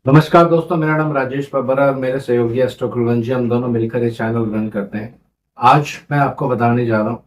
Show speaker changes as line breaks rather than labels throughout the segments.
नमस्कार दोस्तों, मेरा नाम राजेश बब्बरा और मेरे सहयोगी एस्ट्रो कुलवंत जी, हम दोनों मिलकर ये चैनल रन करते हैं। आज मैं आपको बताने जा रहा हूँ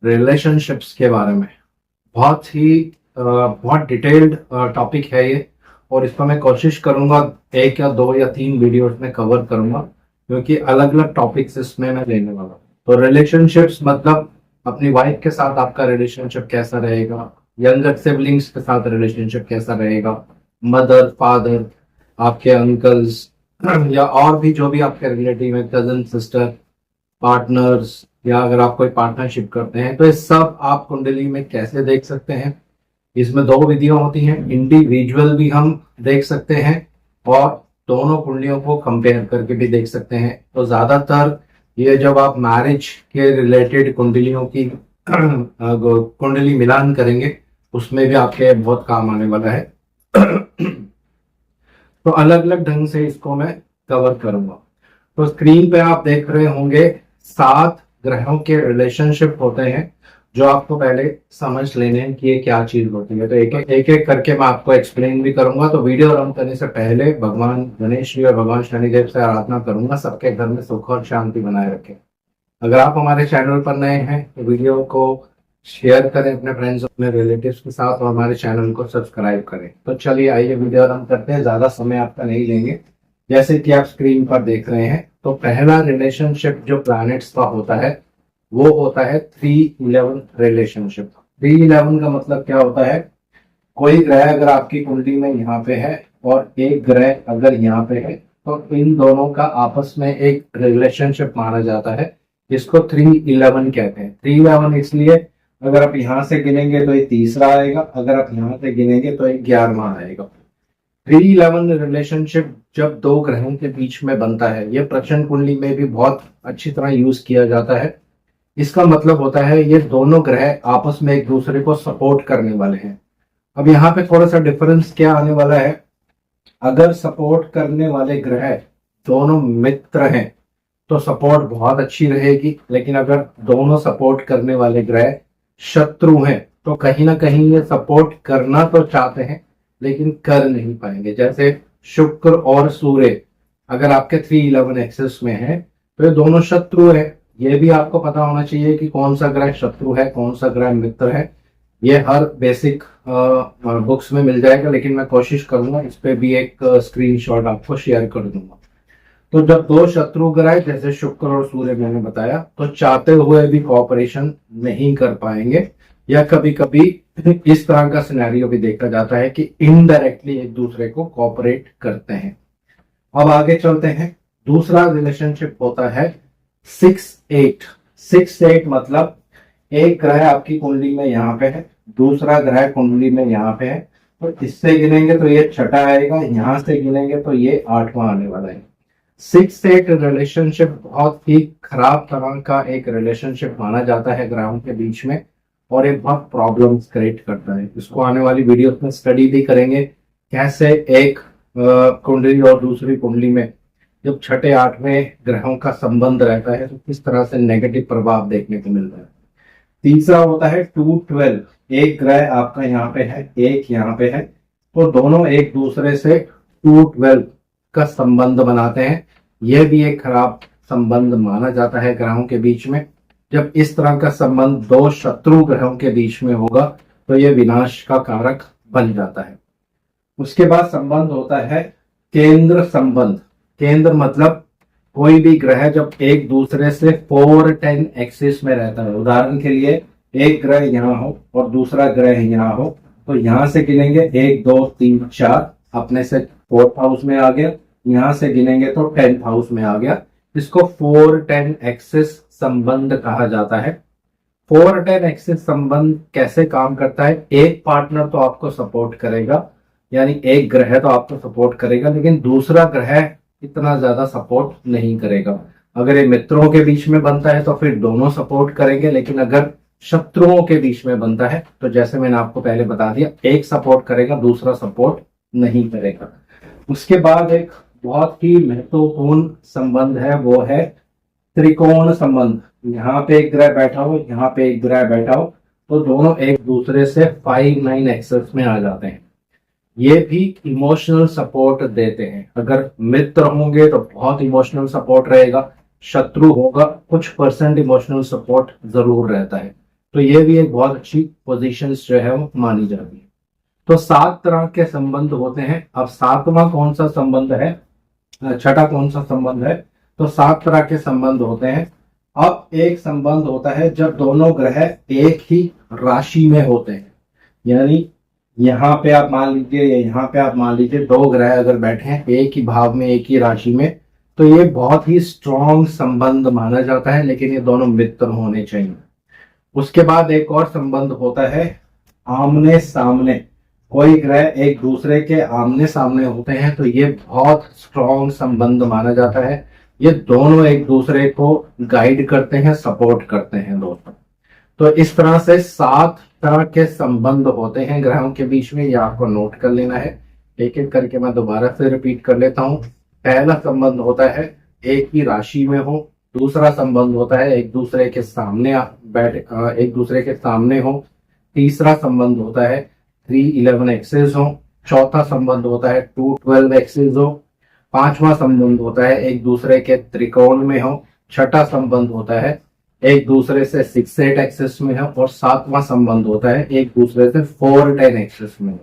रिलेशनशिप्स के बारे में। बहुत डिटेल्ड टॉपिक है ये, और इस पर मैं कोशिश करूंगा एक या दो या तीन वीडियोस में कवर करूंगा, क्योंकि अलग अलग टॉपिक्स इसमें मैं लेने वाला हूँ। तो रिलेशनशिप्स मतलब अपनी वाइफ के साथ आपका रिलेशनशिप कैसा रहेगा, यंगर सिबलिंग्स के साथ रिलेशनशिप कैसा रहेगा, मदर फादर, आपके अंकल्स या और भी जो भी आपके रिलेटिव है, कजन सिस्टर, पार्टनर्स, या अगर आप कोई पार्टनरशिप करते हैं तो ये सब आप कुंडली में कैसे देख सकते हैं। इसमें दो विधियां होती हैं, इंडिविजुअल भी हम देख सकते हैं और दोनों कुंडलियों को कंपेयर करके भी देख सकते हैं। तो ज्यादातर ये जब आप मैरिज के रिलेटेड कुंडलियों की कुंडली मिलान करेंगे उसमें भी आपके बहुत काम आने वाला है। तो अलग अलग ढंग से इसको मैं कवर करूंगा। तो स्क्रीन पे आप देख रहे होंगे 7 ग्रहों के रिलेशनशिप होते हैं, जो आपको पहले समझ लेने हैं कि ये क्या चीज होती है। तो एक एक करके मैं आपको एक्सप्लेन भी करूंगा। तो वीडियो रन करने से पहले भगवान गणेश जी और भगवान शनिदेव से आराधना करूंगा सबके घर में सुख और शांति बनाए रखें। अगर आप हमारे चैनल पर नए हैं तो वीडियो को शेयर करें अपने फ्रेंड्स, अपने रिलेटिव्स के साथ, और हमारे चैनल को सब्सक्राइब करें। तो चलिए आइए वीडियो रन करते हैं, ज्यादा समय आपका नहीं लेंगे। जैसे कि आप स्क्रीन पर देख रहे हैं, तो पहला रिलेशनशिप जो प्लैनेट्स का होता है वो होता है 311 रिलेशनशिप। 311 का मतलब क्या होता है, कोई ग्रह अगर आपकी कुंडली में यहाँ पे है और एक ग्रह अगर यहाँ पे है तो इन दोनों का आपस में एक रिलेशनशिप माना जाता है, जिसको 311 कहते हैं। 311 इसलिए, अगर आप यहाँ से गिनेंगे तो ये तीसरा आएगा, अगर आप यहाँ से गिनेंगे तो ये 11वां आएगा। 311 रिलेशनशिप जब दो ग्रहों के बीच में बनता है, ये प्रचंड कुंडली में भी बहुत अच्छी तरह यूज किया जाता है। इसका मतलब होता है ये दोनों ग्रह आपस में एक दूसरे को सपोर्ट करने वाले हैं। अब यहाँ पे थोड़ा सा डिफरेंस क्या आने वाला है, अगर सपोर्ट करने वाले ग्रह दोनों मित्र हैं तो सपोर्ट बहुत अच्छी रहेगी, लेकिन अगर दोनों सपोर्ट करने वाले ग्रह शत्रु हैं तो कहीं ना कहीं ये सपोर्ट करना तो चाहते हैं लेकिन कर नहीं पाएंगे। जैसे शुक्र और सूर्य अगर आपके 311 एक्सेस में है तो ये दोनों शत्रु है। ये भी आपको पता होना चाहिए कि कौन सा ग्रह शत्रु है, कौन सा ग्रह मित्र है। ये हर बेसिक बुक्स में मिल जाएगा, लेकिन मैं कोशिश करूंगा इस पे भी एक स्क्रीनशॉट आपको शेयर कर दूंगा। तो जब दो शत्रु ग्रह जैसे शुक्र और सूर्य मैंने बताया, तो चाहते हुए भी कॉपरेशन नहीं कर पाएंगे, या कभी कभी इस तरह का सिनेरियो भी देखा जाता है कि इनडायरेक्टली एक दूसरे को कॉपरेट करते हैं। अब आगे चलते हैं। दूसरा रिलेशनशिप होता है 6-8। 6-8 मतलब एक ग्रह आपकी कुंडली में यहाँ पे है, दूसरा ग्रह कुंडली में यहाँ पे है, तो इससे गिनेंगे तो ये छठा आएगा, यहां से गिनेंगे तो ये 8वां आने वाला है। 6-8 रिलेशनशिप बहुत ही खराब तरह का एक रिलेशनशिप माना जाता है ग्रहों के बीच में, और ये बहुत प्रॉब्लम्स क्रिएट करता है। इसको आने वाली वीडियोस में स्टडी भी करेंगे, कैसे एक कुंडली और दूसरी कुंडली में जब छठे आठवें ग्रहों का संबंध रहता है तो किस तरह से नेगेटिव प्रभाव देखने को मिलता है। तीसरा होता है 212। एक ग्रह आपका यहाँ पे है, एक यहाँ पे है, तो दोनों एक दूसरे से 212 का संबंध बनाते हैं। यह भी एक खराब संबंध माना जाता है ग्रहों के बीच में। जब इस तरह का संबंध दो शत्रु ग्रहों के बीच में होगा तो यह विनाश का कारक बन जाता है। उसके बाद संबंध होता है केंद्र संबंध। केंद्र मतलब कोई भी ग्रह जब एक दूसरे से 4-10 एक्सिस में रहता है, उदाहरण के लिए एक ग्रह यहाँ हो और दूसरा ग्रह यहाँ हो, तो यहां से गिनेंगे 1 2 3 4, अपने से 4th हाउस में आ गया, यहां से गिनेंगे तो 10th हाउस में आ गया। इसको 4-10 एक्सिस संबंध कहा जाता है। 4-10 एक्सिस संबंध कैसे काम करता है, एक पार्टनर तो आपको सपोर्ट करेगा, यानी एक ग्रह तो आपको सपोर्ट करेगा, लेकिन दूसरा ग्रह इतना ज्यादा सपोर्ट नहीं करेगा। अगर ये मित्रों के बीच में बनता है तो फिर दोनों सपोर्ट करेंगे, लेकिन अगर शत्रुओं के बीच में बनता है तो जैसे मैंने आपको पहले बता दिया, एक सपोर्ट करेगा, दूसरा सपोर्ट नहीं करेगा। उसके बाद एक बहुत ही महत्वपूर्ण संबंध है, वो है त्रिकोण संबंध। यहाँ पे एक ग्रह बैठा हो, यहाँ पे एक ग्रह बैठा हो, तो दोनों एक दूसरे से 5-9 एक्सेस में आ जाते हैं। ये भी इमोशनल सपोर्ट देते हैं। अगर मित्र होंगे तो बहुत इमोशनल सपोर्ट रहेगा, शत्रु होगा कुछ परसेंट इमोशनल सपोर्ट जरूर रहता है। तो ये भी एक बहुत अच्छी पोजीशन जो है वो मानी जाती है। तो 7 तरह के संबंध होते हैं। अब 7वां कौन सा संबंध है, छठा कौन सा संबंध है? तो 7 तरह के संबंध होते हैं। अब एक संबंध होता है जब दोनों ग्रह एक ही राशि में होते हैं, यानी यहाँ पे आप मान लीजिए या यहाँ पे आप मान लीजिए, 2 ग्रह अगर बैठे हैं एक ही भाव में एक ही राशि में, तो ये बहुत ही स्ट्रॉन्ग संबंध माना जाता है, लेकिन ये दोनों मित्र होने चाहिए। उसके बाद एक और संबंध होता है आमने सामने। कोई ग्रह एक दूसरे के आमने सामने होते हैं तो ये बहुत स्ट्रॉन्ग संबंध माना जाता है। ये दोनों एक दूसरे को गाइड करते हैं, सपोर्ट करते हैं दोस्तों। तो इस तरह से 7 तरह के संबंध होते हैं ग्रहों के बीच में, ये आपको नोट कर लेना है। एक एक करके मैं दोबारा से रिपीट कर लेता हूं। पहला संबंध होता है एक ही राशि में हो। दूसरा संबंध होता है एक दूसरे के सामने एक दूसरे के सामने हो। तीसरा संबंध होता है 3-11 एक्सेस हो। चौथा संबंध होता है 2-12 एक्सेस हो। पांचवा संबंध होता है एक दूसरे के त्रिकोण में हो। छठा संबंध होता है एक दूसरे से 6-8 एक्सेस में है। और 7वां संबंध होता है एक दूसरे से 4-10 एक्सेस में है।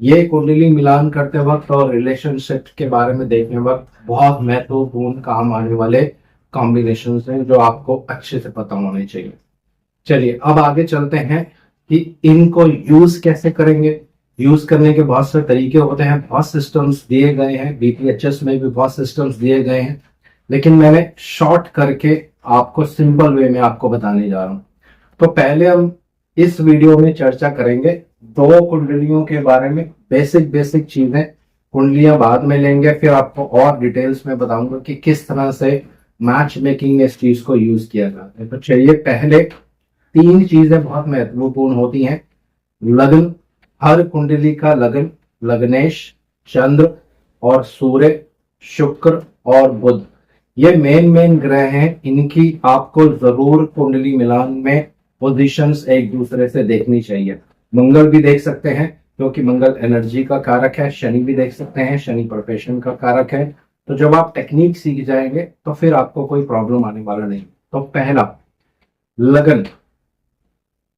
ये कुंडली मिलान करते वक्त और रिलेशनशिप के बारे में देखने वक्त बहुत महत्वपूर्ण काम आने वाले कॉम्बिनेशन हैं जो आपको अच्छे से पता होने चाहिए। चलिए अब आगे चलते हैं कि इनको यूज कैसे करेंगे। यूज करने के बहुत से तरीके होते हैं, बहुत सिस्टम्स दिए गए हैं, बीपीएचएस में भी बहुत सिस्टम्स दिए गए हैं, लेकिन मैंने शॉर्ट करके आपको सिंपल वे में आपको बताने जा रहा हूं। तो पहले हम इस वीडियो में चर्चा करेंगे 2 कुंडलियों के बारे में, बेसिक चीजें। कुंडलियां बाद में लेंगे, फिर आपको और डिटेल्स में बताऊंगा कि किस तरह से मैच मेकिंग में इस चीज को यूज किया जाता है। तो चलिए, पहले 3 चीजें बहुत महत्वपूर्ण होती हैं। लग्न, हर कुंडली का लग्न, लग्नेश, चंद्र और सूर्य, शुक्र और बुध, ये मेन ग्रह हैं। इनकी आपको जरूर कुंडली मिलान में पोजीशंस एक दूसरे से देखनी चाहिए। मंगल भी देख सकते हैं क्योंकि मंगल एनर्जी का कारक है। शनि भी देख सकते हैं, शनि प्रोफेशन का कारक है। तो जब आप टेक्निक सीख जाएंगे तो फिर आपको कोई प्रॉब्लम आने वाला नहीं। तो पहला, लगन।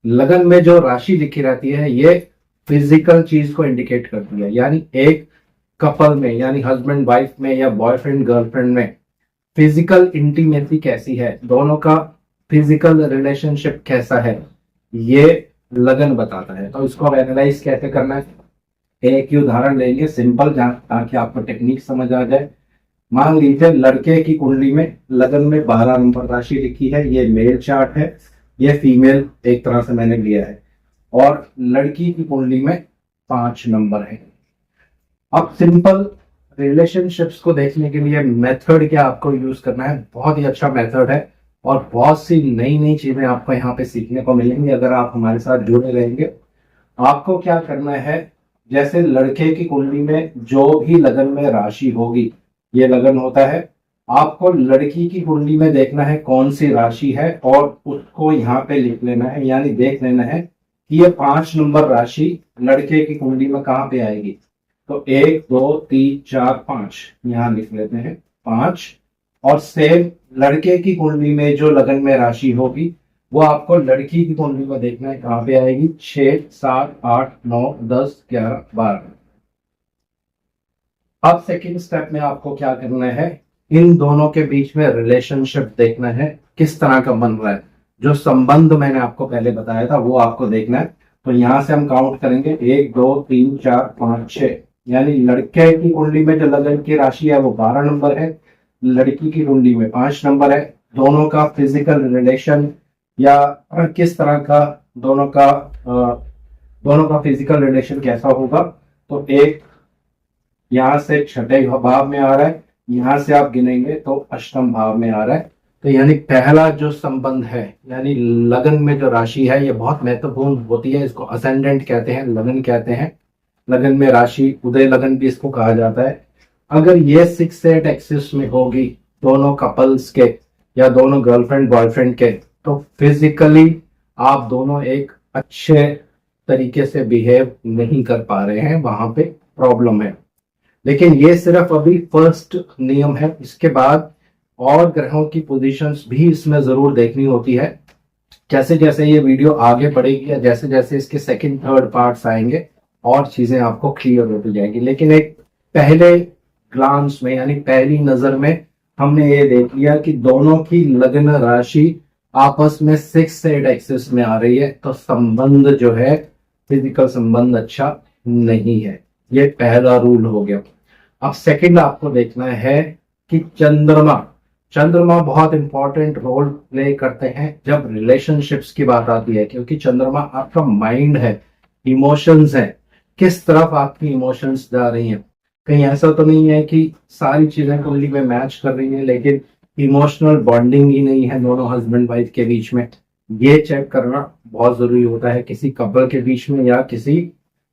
लगन में जो राशि लिखी रहती है ये फिजिकल चीज को इंडिकेट करती है, यानी एक कपल में, यानी हस्बैंड वाइफ में या बॉयफ्रेंड गर्लफ्रेंड में फिजिकल इंटीमेसी कैसी है, दोनों का फिजिकल रिलेशनशिप कैसा है, ये लगन बताता है। तो इसको अब एनालाइज कैसे करना है, एक ही उदाहरण लेंगे सिंपल, ताकि आपको टेक्निक समझ आ जाए। मान लीजिए लड़के की कुंडली में लगन में 12 नंबर राशि लिखी है, ये मेल चार्ट है, ये फीमेल एक तरह से मैंने लिया है, और लड़की की कुंडली में 5 नंबर है। अब सिंपल रिलेशनशिप्स को देखने के लिए मेथड क्या आपको यूज करना है, बहुत ही अच्छा मेथड है और बहुत सी नई चीजें आपको यहाँ पे सीखने को मिलेंगी अगर आप हमारे साथ जुड़े रहेंगे। आपको क्या करना है, जैसे लड़के की कुंडली में जो भी लगन में राशि होगी, ये लगन होता है, आपको लड़की की कुंडली में देखना है कौन सी राशि है और उसको यहाँ पे लिख लेना है, यानी देख लेना है कि ये 5 नंबर राशि लड़के की कुंडली में कहाँ पे आएगी। तो 1 2 3 4 5 यहाँ लिख लेते हैं 5। और सेम लड़के की कुंडली में जो लगन में राशि होगी वो आपको लड़की की कुंडली में देखना है कहाँ पे आएगी, 6 7 8 9 10 11 12। अब सेकंड स्टेप में आपको क्या करना है, इन दोनों के बीच में रिलेशनशिप देखना है किस तरह का बन रहा है। जो संबंध मैंने आपको पहले बताया था वो आपको देखना है। तो यहां से हम काउंट करेंगे 1 2 3 4 5 6, यानी लड़के की कुंडली में जो लगन की राशि है वो 12 नंबर है, लड़की की कुंडली में 5 नंबर है। दोनों का फिजिकल रिलेशन या किस तरह का दोनों का फिजिकल रिलेशन कैसा होगा, तो एक यहां से छठे भाव में आ रहा है, यहां से आप गिनेंगे तो अष्टम भाव में आ रहा है। तो यानी पहला जो संबंध है, यानी लगन में जो राशि है, ये बहुत महत्वपूर्ण होती है। इसको असेंडेंट कहते हैं, लगन कहते हैं। लगन में राशि, उदय लगन भी इसको कहा जाता है। अगर ये 6-8 एक्सिस में होगी दोनों कपल्स के या दोनों गर्लफ्रेंड बॉयफ्रेंड के, तो फिजिकली आप दोनों एक अच्छे तरीके से बिहेव नहीं कर पा रहे हैं, वहां पे प्रॉब्लम है। लेकिन ये सिर्फ अभी फर्स्ट नियम है, इसके बाद और ग्रहों की पोजीशंस भी इसमें जरूर देखनी होती है। जैसे जैसे ये वीडियो आगे बढ़ेगी या जैसे जैसे इसके सेकंड थर्ड पार्ट्स आएंगे और चीजें आपको क्लियर होती जाएगी। लेकिन एक पहले ग्लांस में यानी पहली नजर में हमने ये देख लिया कि दोनों की लग्न राशि आपस में 6 से 8 एक्सिस में आ रही है, तो संबंध जो है फिजिकल संबंध अच्छा नहीं है। ये पहला रूल हो गया। अब सेकंड आपको देखना है कि चंद्रमा चंद्रमा बहुत इंपॉर्टेंट रोल प्ले करते हैं जब रिलेशनशिप्स की बात आती है, क्योंकि चंद्रमा आपका माइंड है, इमोशंस है, किस तरफ आपकी इमोशंस जा रही हैं। कहीं ऐसा तो नहीं है कि सारी चीजें कुंडली में मैच कर रही हैं लेकिन इमोशनल बॉन्डिंग ही नहीं है दोनों हस्बैंड वाइफ के बीच में। ये चेक करना बहुत जरूरी होता है किसी कपल के बीच में या किसी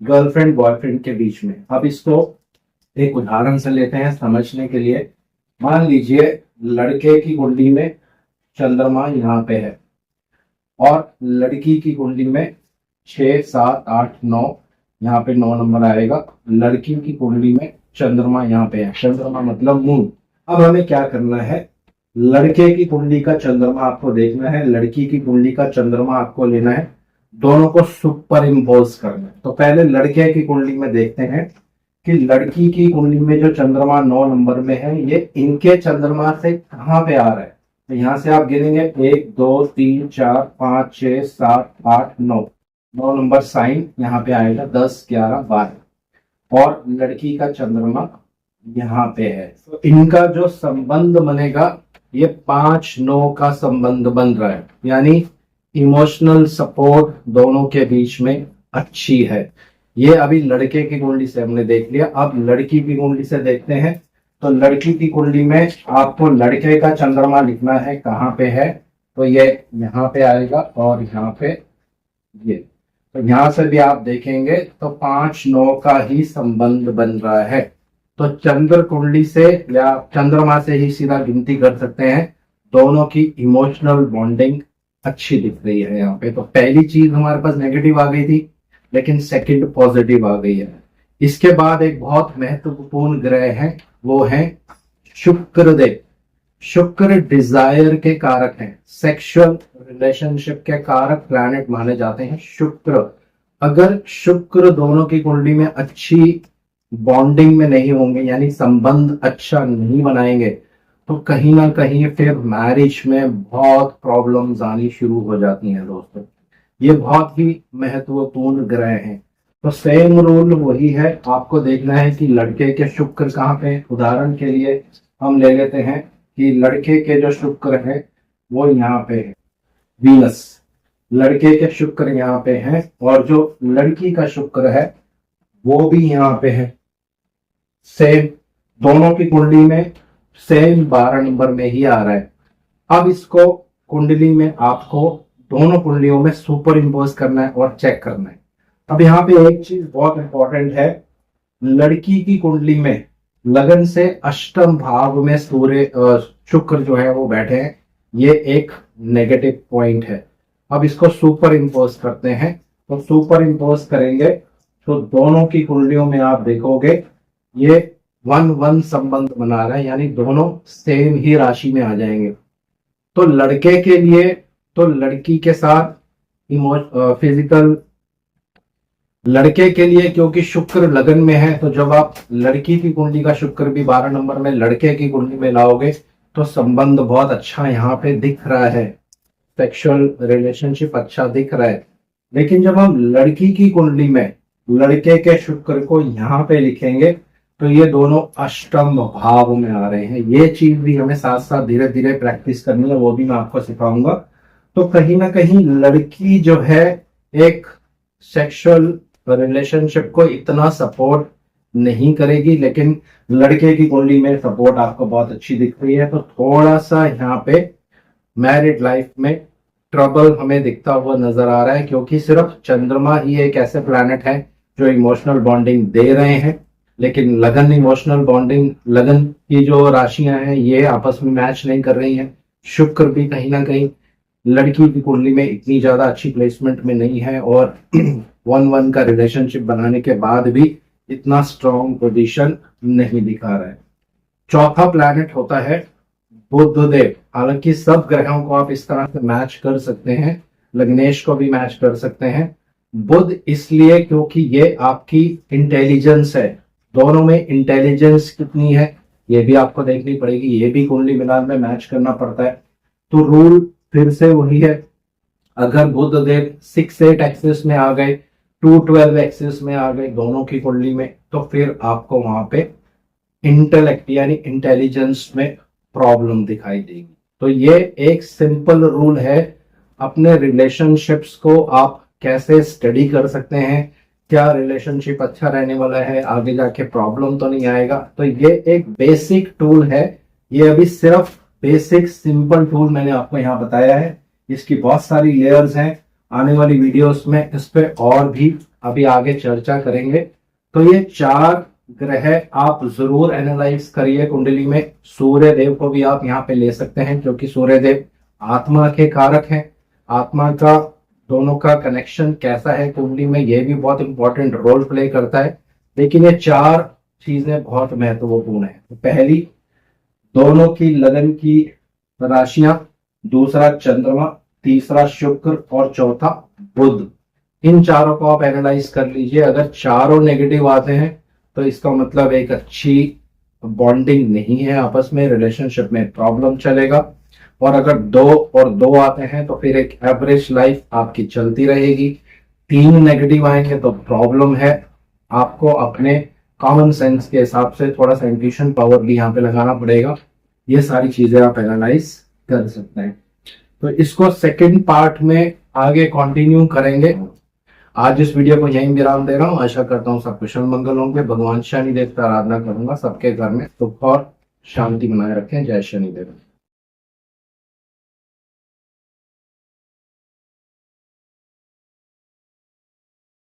गर्लफ्रेंड बॉयफ्रेंड के बीच में। अब इसको एक उदाहरण से लेते हैं समझने के लिए। मान लीजिए लड़के की कुंडली में चंद्रमा यहाँ पे है और लड़की की कुंडली में 6 7 8 9, यहाँ पे 9 नंबर आएगा। लड़की की कुंडली में चंद्रमा यहाँ पे है, चंद्रमा मतलब मून। अब हमें क्या करना है, लड़के की कुंडली का चंद्रमा आपको देखना है, लड़की की कुंडली का चंद्रमा आपको लेना है, दोनों को सुपर इम्पोज करना है। तो पहले लड़के की कुंडली में देखते हैं कि लड़की की कुंडली में जो चंद्रमा 9 नंबर में है ये इनके चंद्रमा से कहाँ पे आ रहा है। तो यहाँ से आप गिनेंगे 1 2 3 4 5 6 7 8 9, 9 नंबर साइन यहाँ पे आएगा 10 11 12 और लड़की का चंद्रमा यहाँ पे है। तो इनका जो संबंध बनेगा ये 5 9 का संबंध बन रहा है, यानी इमोशनल सपोर्ट दोनों के बीच में अच्छी है। ये अभी लड़के की कुंडली से हमने देख लिया। अब लड़की की कुंडली से देखते हैं। तो लड़की की कुंडली में आपको लड़के का चंद्रमा लिखना है, कहाँ पे है, तो ये यहाँ पे आएगा और यहाँ पे ये। तो यहाँ से भी आप देखेंगे तो 5 9 का ही संबंध बन रहा है। तो चंद्र कुंडली से या चंद्रमा से ही सीधा गिनती कर सकते हैं, दोनों की इमोशनल बॉन्डिंग अच्छी दिख रही है यहाँ पे। तो पहली चीज हमारे पास नेगेटिव आ गई थी लेकिन सेकंड पॉजिटिव आ गई है। इसके बाद एक बहुत महत्वपूर्ण ग्रह है, वो है शुक्रदेव। शुक्र डिजायर के कारक हैं, सेक्सुअल रिलेशनशिप के कारक प्लैनेट माने जाते हैं शुक्र। अगर शुक्र दोनों की कुंडली में अच्छी बॉन्डिंग में नहीं होंगे यानी संबंध अच्छा नहीं बनाएंगे तो कहीं ना कहीं फिर मैरिज में बहुत प्रॉब्लम्स आनी शुरू हो जाती हैं दोस्तों। ये बहुत ही महत्वपूर्ण ग्रह हैं। तो सेम रूल वही है, आपको देखना है कि लड़के के शुक्र कहाँ पे। उदाहरण के लिए हम ले लेते हैं कि लड़के के जो शुक्र है वो यहाँ पे है, वीनस। लड़के के शुक्र यहाँ पे है और जो लड़की का शुक्र है वो भी यहाँ पे है। सेम दोनों की कुंडली में सेम 12 नंबर में ही आ रहा है। अब इसको कुंडली में आपको दोनों कुंडलियों में सुपर इम्पोज करना है और चेक करना है। अब यहाँ पे एक चीज बहुत इंपॉर्टेंट है, लड़की की कुंडली में लगन से अष्टम भाव में सूर्य शुक्र जो है वो बैठे हैं, ये एक नेगेटिव पॉइंट है। अब इसको सुपर इम्पोज करते हैं। तो सुपर इम्पोज करेंगे तो दोनों की कुंडलियों में आप देखोगे ये 1-1 संबंध बना रहा है, यानी दोनों सेम ही राशि में आ जाएंगे। तो लड़के के लिए तो लड़की के साथ फिजिकल, लड़के के लिए क्योंकि शुक्र लगन में है तो जब आप लड़की की कुंडली का शुक्र भी 12 नंबर में लड़के की कुंडली में लाओगे तो संबंध बहुत अच्छा यहाँ पे दिख रहा है, सेक्सुअल रिलेशनशिप अच्छा दिख रहा है। लेकिन जब हम लड़की की कुंडली में लड़के के शुक्र को यहाँ पे लिखेंगे तो ये दोनों अष्टम भाव में आ रहे हैं। ये चीज भी हमें साथ साथ धीरे धीरे प्रैक्टिस करनी है, वो भी मैं आपको सिखाऊंगा। तो कहीं ना कहीं लड़की जो है एक सेक्सुअल रिलेशनशिप को इतना सपोर्ट नहीं करेगी, लेकिन लड़के की कुंडली में सपोर्ट आपको बहुत अच्छी दिख रही है। तो थोड़ा सा यहाँ पे मैरिड लाइफ में ट्रबल हमें दिखता हुआ नजर आ रहा है, क्योंकि सिर्फ चंद्रमा ही एक ऐसे प्लैनेट है जो इमोशनल बॉन्डिंग दे रहे हैं, लेकिन लगन इमोशनल बॉन्डिंग, लगन की जो राशियां हैं ये आपस में मैच नहीं कर रही हैं। शुक्र भी कहीं ना कहीं लड़की की कुंडली में इतनी ज्यादा अच्छी प्लेसमेंट में नहीं है और 1-1 का रिलेशनशिप बनाने के बाद भी इतना स्ट्रॉन्ग पोजीशन नहीं दिखा रहा है। चौथा प्लैनेट होता है बुधदेव। हालांकि सब ग्रहों को आप इस तरह से मैच कर सकते हैं, लग्नेश को भी मैच कर सकते हैं। बुध इसलिए क्योंकि ये आपकी इंटेलिजेंस है, दोनों में इंटेलिजेंस कितनी है ये भी आपको देखनी पड़ेगी, ये भी कुंडली मिलान में मैच करना पड़ता है। तो रूल फिर से वही है, अगर बुधदेव 6-8 एक्सिस में आ गए, 2-12 एक्सिस में आ गए दोनों की कुंडली में, तो फिर आपको वहां पे इंटेलेक्ट यानी इंटेलिजेंस में प्रॉब्लम दिखाई देगी। तो ये एक सिंपल रूल है, अपने रिलेशनशिप्स को आप कैसे स्टडी कर सकते हैं, क्या रिलेशनशिप अच्छा रहने वाला है, आगे जाके प्रॉब्लम तो नहीं आएगा। तो ये एक बेसिक टूल है, ये अभी सिर्फ बेसिक सिंपल टूल मैंने आपको यहाँ बताया है, इसकी बहुत सारी लेयर्स हैं। आने वाली वीडियोस में इस पे और भी अभी आगे चर्चा करेंगे। तो ये 4 ग्रह आप जरूर एनालाइज करिए कुंडली में। सूर्य देव को भी आप यहाँ पे ले सकते हैं, क्योंकि सूर्य देव आत्मा के कारक हैं। आत्मा का दोनों का कनेक्शन कैसा है कुंडली में, ये भी बहुत इंपॉर्टेंट रोल प्ले करता है। लेकिन ये 4 चीजें बहुत महत्वपूर्ण है। पहली, दोनों की लगन की राशियां, दूसरा चंद्रमा, तीसरा शुक्र और चौथा बुध। इन चारों को आप एनालाइज कर लीजिए। अगर चारों नेगेटिव आते हैं तो इसका मतलब एक अच्छी बॉन्डिंग नहीं है आपस में, रिलेशनशिप में प्रॉब्लम चलेगा। और अगर 2 और 2 आते हैं तो फिर एक एवरेज लाइफ आपकी चलती रहेगी। 3 नेगेटिव आएंगे तो प्रॉब्लम है। आपको अपने कॉमन सेंस के हिसाब से थोड़ा सा इंट्यूशन पावर भी यहाँ पे लगाना पड़ेगा। ये सारी चीजें आप एनालाइज कर सकते हैं। तो इसको सेकंड पार्ट में आगे कंटिन्यू करेंगे। आज इस वीडियो को यहीं विराम दे रहा हूँ। आशा करता हूँ सब कुशल मंगल होंगे। भगवान शनिदेव की आराधना करूंगा, सबके घर में सुख और शांति बनाए रखें। जय शनिदेव।